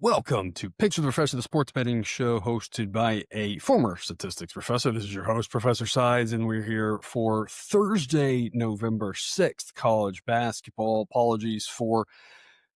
Welcome to Picks with the Professor, the sports betting show hosted by a former statistics professor. This is your host, Professor Sides, and we're here for Thursday, November 6th, college basketball. Apologies for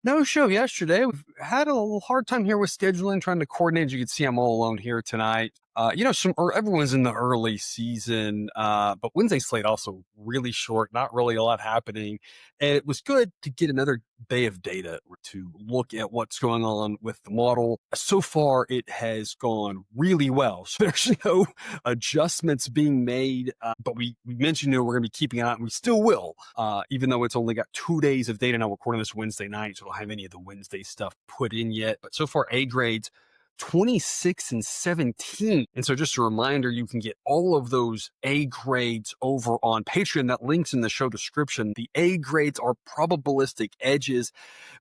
no show yesterday. We've had a little hard time here with scheduling, trying to coordinate. As you can see, I'm all alone here tonight. Everyone's in the early season, but Wednesday slate also really short, not really a lot happening. And it was good to get another day of data to look at what's going on with the model. So far, it has gone really well. So there's no adjustments being made, but we mentioned we're going to be keeping an eye on, and we still will, even though it's only got 2 days of data now. We're recording this Wednesday night, so I don't have any of the Wednesday stuff put in yet. But so far, A grades 26 and 17. And so just a reminder, you can get all of those A grades over on Patreon. That link's in the show description. The A grades are probabilistic edges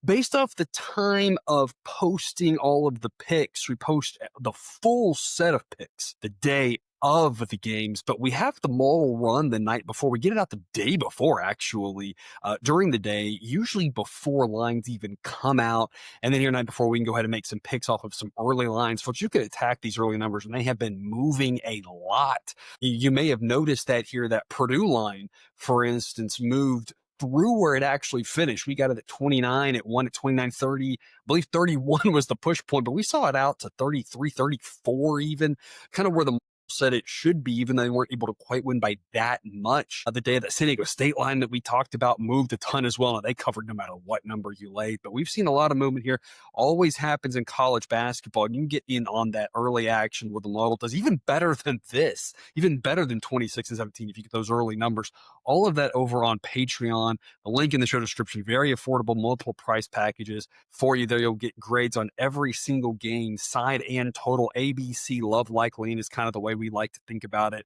based off the time of posting all of the picks. We post the full set of picks the day of the games, but we have the model run the night before. We get it out the day before, actually, during the day, usually before lines even come out. And then here night before, we can go ahead and make some picks off of some early lines. Folks, you can attack these early numbers, and they have been moving a lot. You may have noticed that here, that Purdue line, for instance, moved through where it actually finished. We got it at 29. It won at 29.30. I believe 31 was the push point, but we saw it out to 33, 34 even, kind of where the said it should be, even though they weren't able to quite win by that much. The day that San Diego State line that we talked about moved a ton as well, and they covered no matter what number you laid. But we've seen a lot of movement here. Always happens in college basketball. You can get in on that early action where the model does even better than this, even better than 26 and 17 if you get those early numbers. All of that over on Patreon. The link in the show description. Very affordable, multiple price packages for you there. You'll get grades on every single game, side and total. ABC, love, like, lean is kind of the way we like to think about it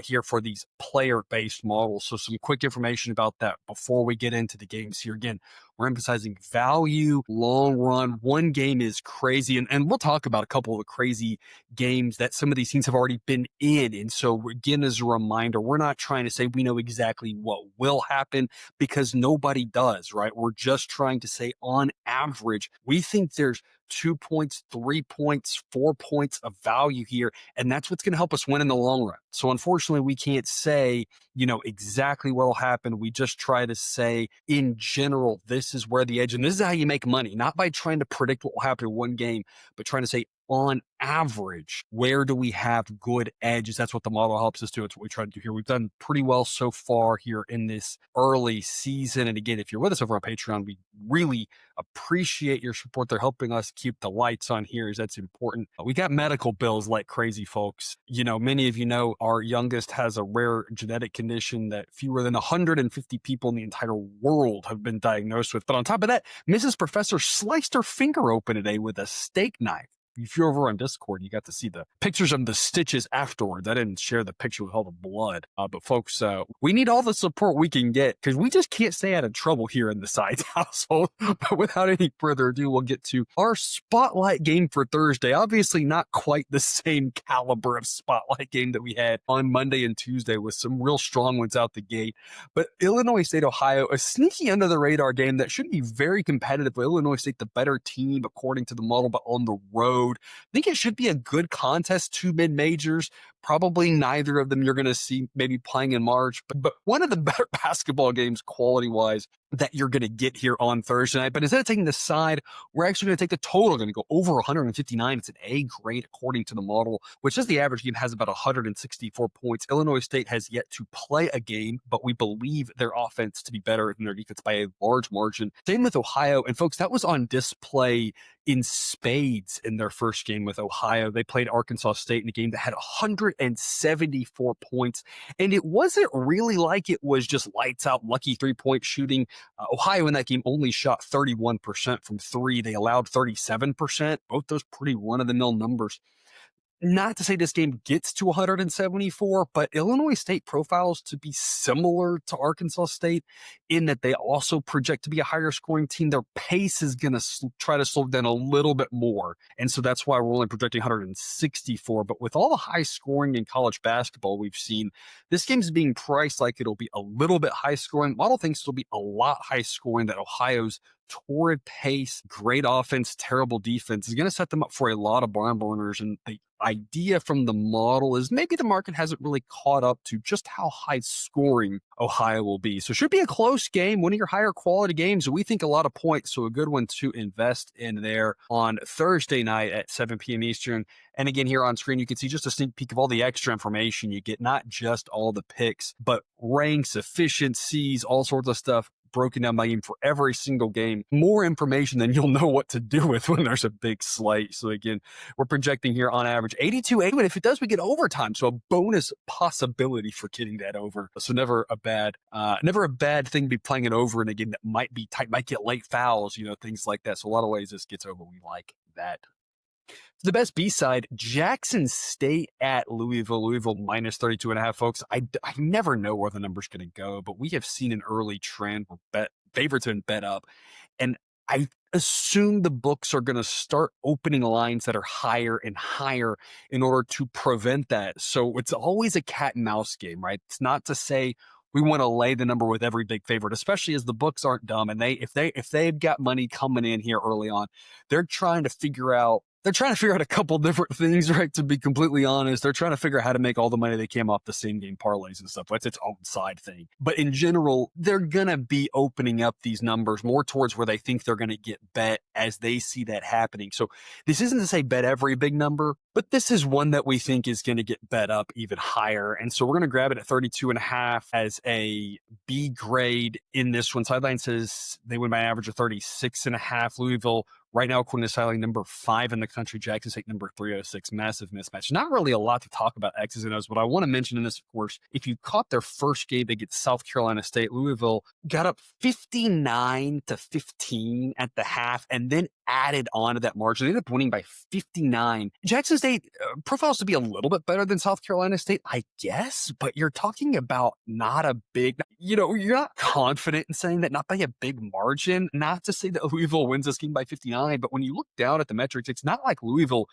here for these player-based models. So some quick information about that before we get into the games here. Again, we're emphasizing value, long run. One game is crazy, and we'll talk about a couple of the crazy games that some of these teams have already been in. And so again, as a reminder, we're not trying to say we know exactly what will happen, because nobody does, right? We're just trying to say on average, we think there's 2 points, 3 points, 4 points of value here. And that's what's going to help us win in the long run. So unfortunately, we can't say, exactly what will happen. We just try to say in general, this is where the edge, and this is how you make money, not by trying to predict what will happen in one game, but trying to say on average, where do we have good edges? That's what the model helps us do. It's what we try to do here. We've done pretty well so far here in this early season. And again, if you're with us over on Patreon, we really appreciate your support. They're helping us keep the lights on here, as that's important. We got medical bills like crazy, folks. Many of you know our youngest has a rare genetic condition that fewer than 150 people in the entire world have been diagnosed with. But on top of that, Mrs. Professor sliced her finger open today with a steak knife. If you're over on Discord, you got to see the pictures of the stitches afterwards. I didn't share the picture with all the blood. But folks, we need all the support we can get, because we just can't stay out of trouble here in the Sides household. But without any further ado, we'll get to our spotlight game for Thursday. Obviously not quite the same caliber of spotlight game that we had on Monday and Tuesday, with some real strong ones out the gate. But Illinois State, Ohio, a sneaky under the radar game that should be very competitive. Illinois State, the better team according to the model, but on the road. I think it should be a good contest. Two mid-majors, probably neither of them you're going to see maybe playing in March, but one of the better basketball games quality-wise that you're going to get here on Thursday night. But instead of taking the side, we're actually going to take the total. We're going to go over 159. It's an A grade according to the model, which says the average game has about 164 points. Illinois State has yet to play a game, but we believe their offense to be better than their defense by a large margin. Same with Ohio. And folks, that was on display in spades in their first game with Ohio. They played Arkansas State in a game that had 174 points. And it wasn't really like it was just lights out, lucky 3-point shooting. Ohio in that game only shot 31% from three. They allowed 37%. Both those pretty run-of-the-mill numbers. Not to say this game gets to 174, but Illinois State profiles to be similar to Arkansas State in that they also project to be a higher scoring team. Their pace is going to try to slow down a little bit more. And so that's why we're only projecting 164. But with all the high scoring in college basketball we've seen, this game's being priced like it'll be a little bit high scoring. Model thinks it'll be a lot high scoring, that Ohio's torrid pace, great offense, terrible defense is going to set them up for a lot of barn burners. And the idea from the model is maybe the market hasn't really caught up to just how high scoring Ohio will be. So it should be a close game, one of your higher quality games. We think a lot of points, so a good one to invest in there on Thursday night at 7 p.m. Eastern. And again, here on screen, you can see just a sneak peek of all the extra information you get, not just all the picks, but ranks, efficiencies, all sorts of stuff broken down by game for every single game. More information than you'll know what to do with when there's a big slate. So again, we're projecting here on average 82-80, and if it does, we get overtime. So a bonus possibility for getting that over. So never a bad thing to be playing it over in a game that might be tight, might get late fouls, things like that. So a lot of ways this gets over. We like that. The best B side, Jackson State at Louisville. Louisville minus 32.5, folks. I never know where the number's going to go, but we have seen an early trend where favorites have been bet up. And I assume the books are going to start opening lines that are higher and higher in order to prevent that. So it's always a cat and mouse game, right? It's not to say we want to lay the number with every big favorite, especially as the books aren't dumb. And if they've got money coming in here early on, they're trying to figure out a couple different things, right? To be completely honest, they're trying to figure out how to make all the money they can off the same game parlays and stuff. That's its own side thing. But in general, they're going to be opening up these numbers more towards where they think they're going to get bet as they see that happening. So this isn't to say bet every big number, but this is one that we think is going to get bet up even higher. And so we're going to grab it at 32.5 as a B grade in this one. Sideline says they win by an average of 36.5. Louisville right now, according to Sideline, number 5 in the country. Jackson State, number 306. Massive mismatch. Not really a lot to talk about X's and O's, but I want to mention in this, of course, if you caught their first game against South Carolina State, Louisville got up 59-15 at the half and then added on to that margin. They ended up winning by 59. Jackson State profiles to be a little bit better than South Carolina State, I guess, but you're talking about not a big, you're not confident in saying that, not by a big margin. Not to say that Louisville wins this game by 59, but when you look down at the metrics, it's not like Louisville,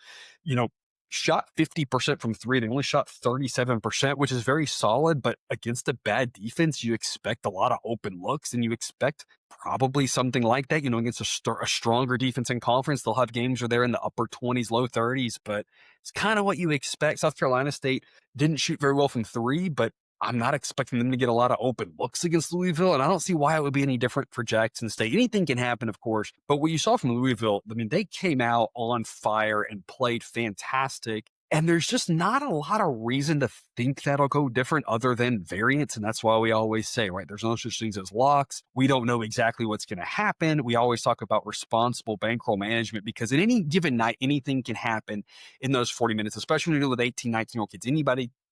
shot 50% from three. They only shot 37%, which is very solid, but against a bad defense, you expect a lot of open looks, and you expect probably something like that, against a stronger defense in conference. They'll have games where they're in the upper 20s, low 30s, but it's kind of what you expect. South Carolina State didn't shoot very well from three, but I'm not expecting them to get a lot of open looks against Louisville, and I don't see why it would be any different for Jackson State. Anything can happen, of course, but what you saw from Louisville, they came out on fire and played fantastic, and there's just not a lot of reason to think that'll go different other than variance, and that's why we always say, right, there's no such things as locks. We don't know exactly what's going to happen. We always talk about responsible bankroll management because at any given night, anything can happen in those 40 minutes, especially when you're dealing with 18, 19-year-old kids.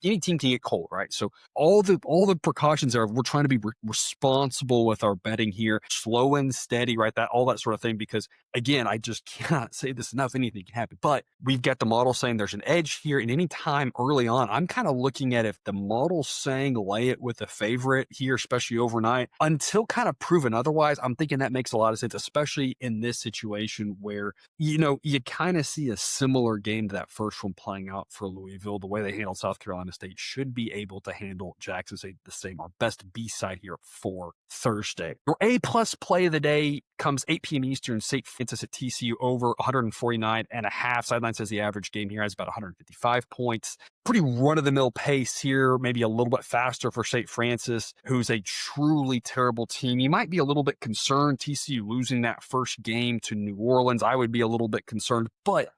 Any team can get cold, right? So all the precautions we're trying to be responsible with our betting here, slow and steady, right? All that sort of thing, because again, I just cannot say this enough. Anything can happen, but we've got the model saying there's an edge here, and any time early on, I'm kind of looking at if the model's saying lay it with a favorite here, especially overnight, until kind of proven otherwise. I'm thinking that makes a lot of sense, especially in this situation where, you kind of see a similar game to that first one playing out for Louisville. The way they handled South Carolina State should be able to handle Jackson State the same. Our best B side here for Thursday. Your A plus play of the day comes 8 p.m. Eastern. St. Francis at TCU over 149.5. Sideline says the average game here has about 155 points. Pretty run-of-the-mill pace here, maybe a little bit faster for St. Francis, who's a truly terrible team. You might be a little bit concerned TCU losing that first game to New Orleans. I would be a little bit concerned, but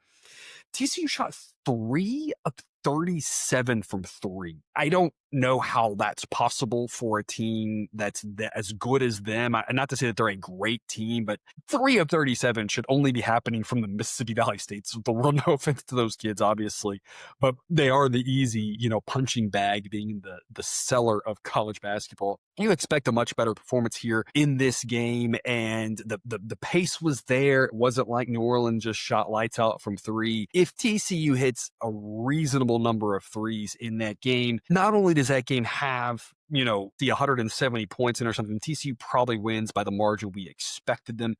TCU shot 3 of 37 from three. I don't know how that's possible for a team that's as good as them. Not to say that they're a great team, but 3 of 37 should only be happening from the Mississippi Valley States of the world. No offense to those kids, obviously, but they are the easy, punching bag, being the seller of college basketball. You expect a much better performance here in this game, and the pace was there. It wasn't like New Orleans just shot lights out from three. If TCU hits a reasonable number of threes in that game, not only does that game have the 170 points in or something, TCU probably wins by the margin we expected them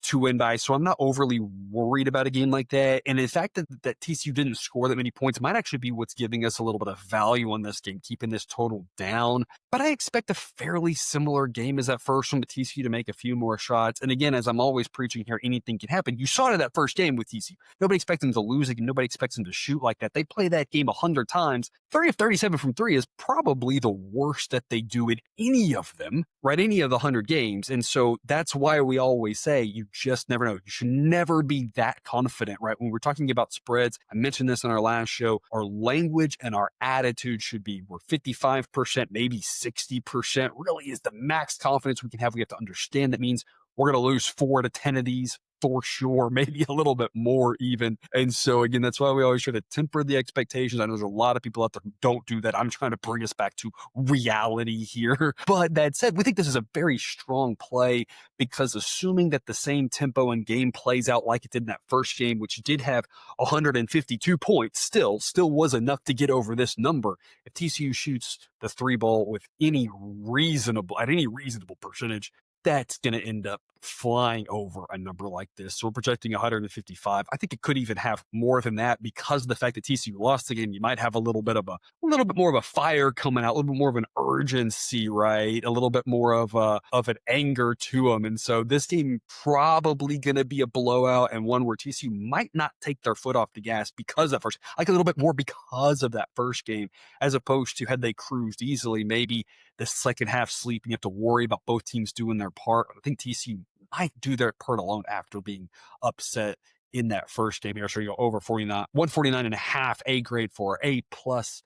to win by. So I'm not overly worried about a game like that. And in fact, that TCU didn't score that many points might actually be what's giving us a little bit of value on this game, keeping this total down. But I expect a fairly similar game as that first one, with TCU to make a few more shots. And again, as I'm always preaching here, anything can happen. You saw it in that first game with TCU. Nobody expects them to lose again. Nobody expects them to shoot like that. They play that game 100 times. 30 of 37 from three is probably the worst that they do in any of them, right? Any of the 100 games. And so that's why we always say you just never know. You should never be that confident, right? When we're talking about spreads, I mentioned this in our last show, our language and our attitude should be we're 55%, maybe 60% really is the max confidence we can have. We have to understand that means we're going to lose 4 to 10 of these for sure, maybe a little bit more even. And so again, that's why we always try to temper the expectations. I know there's a lot of people out there who don't do that. I'm trying to bring us back to reality here. But that said, we think this is a very strong play, because assuming that the same tempo and game plays out like it did in that first game, which did have 152 points, still was enough to get over this number. If TCU shoots the three ball with at any reasonable percentage, that's going to end up flying over a number like this. So we're projecting 155. I think it could even have more than that, because of the fact that TCU lost the game. You might have a little bit more of a fire coming out, a little bit more of an urgency, right? A little bit more of an anger to them. And so this game probably going to be a blowout, and one where TCU might not take their foot off the gas because of a little bit more because of that first game, as opposed to had they cruised easily, maybe the second half sleep, and you have to worry about both teams doing their part. I think TCU might do their part alone after being upset in that first game here. So you go over 149 and a half, A grade for A plus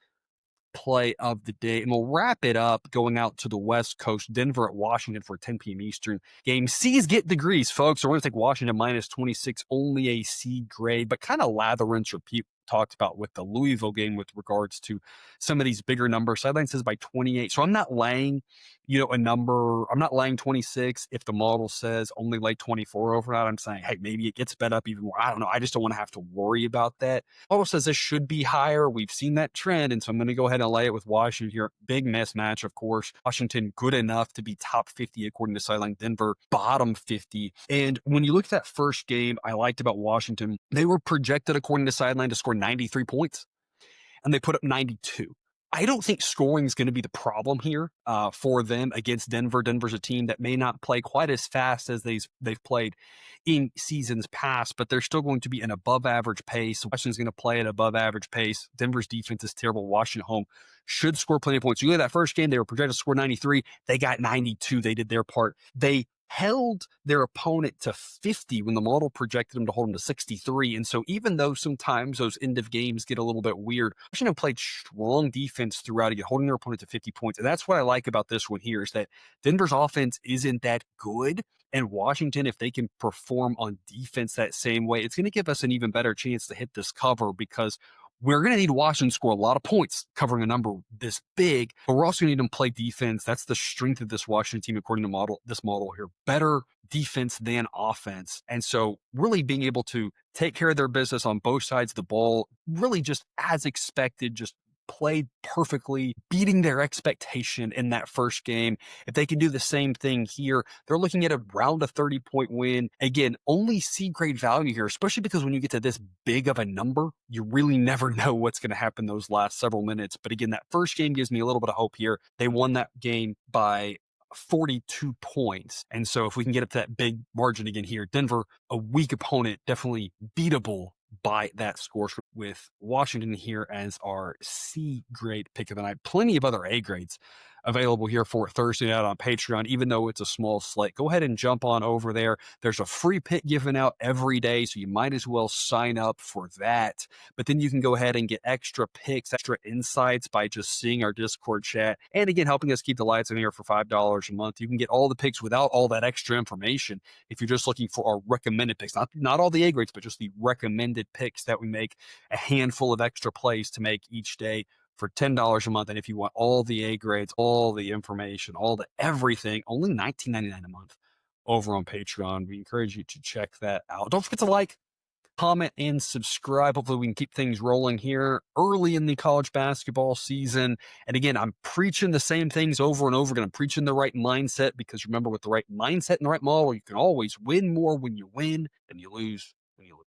play of the day. And we'll wrap it up going out to the West Coast, Denver at Washington for 10 p.m. Eastern game. C's get degrees, folks. So we're going to take Washington minus 26, only a C grade, but kind of lather, rinse, repeat talked about with the Louisville game with regards to some of these bigger numbers. Sideline says by 28. So I'm not laying, a number. I'm not laying 26 if the model says only lay 24 over that. I'm saying, hey, maybe it gets bet up even more. I don't know. I just don't want to have to worry about that. Model says this should be higher. We've seen that trend. And so I'm going to go ahead and lay it with Washington here. Big mismatch, of course. Washington good enough to be top 50 according to Sideline. Denver bottom 50. And when you look at that first game, I liked about Washington, they were projected according to Sideline to score 93 points, and they put up 92. I don't think scoring is going to be the problem here for them against Denver. Denver's a team that may not play quite as fast as they've played in seasons past, but they're still going to be an above average pace. Washington's going to play at above average pace. Denver's defense is terrible. Washington at home should score plenty of points. You look at that first game, they were projected to score 93. They got 92. They did their part. They held their opponent to 50 when the model projected them to hold them to 63. And so even though sometimes those end of games get a little bit weird, Washington played strong defense throughout again, holding their opponent to 50 points. And that's what I like about this one here, is that Denver's offense isn't that good. And Washington, if they can perform on defense that same way, it's going to give us an even better chance to hit this cover, because we're going to need Washington to score a lot of points covering a number this big, but we're also going to need them to play defense. That's the strength of this Washington team, according to this model here. Better defense than offense. And so really being able to take care of their business on both sides of the ball, really just as expected, just played perfectly, beating their expectation in that first game. If they can do the same thing here, they're looking at around a 30-point win. Again, only C-grade value here, especially because when you get to this big of a number, you really never know what's going to happen those last several minutes. But again, that first game gives me a little bit of hope here. They won that game by 42 points. And so if we can get up to that big margin again here, Denver, a weak opponent, definitely beatable by that score, with Washington here as our C grade pick of the night. Plenty of other A grades available here for Thursday night on Patreon, even though it's a small slate. Go ahead and jump on over there. There's a free pick given out every day, so you might as well sign up for that. But then you can go ahead and get extra picks, extra insights by just seeing our Discord chat. And again, helping us keep the lights on here for $5 a month. You can get all the picks without all that extra information if you're just looking for our recommended picks. Not all the A grades, but just the recommended picks that we make, a handful of extra plays to make each day for $10 a month. And if you want all the A grades, all the information, all the everything, only $19.99 a month over on Patreon. We encourage you to check that out. Don't forget to like, comment, and subscribe. Hopefully we can keep things rolling here early in the college basketball season. And again, I'm preaching the same things over and over again. I'm preaching the right mindset, because remember, with the right mindset and the right model, you can always win more when you win than you lose when you lose.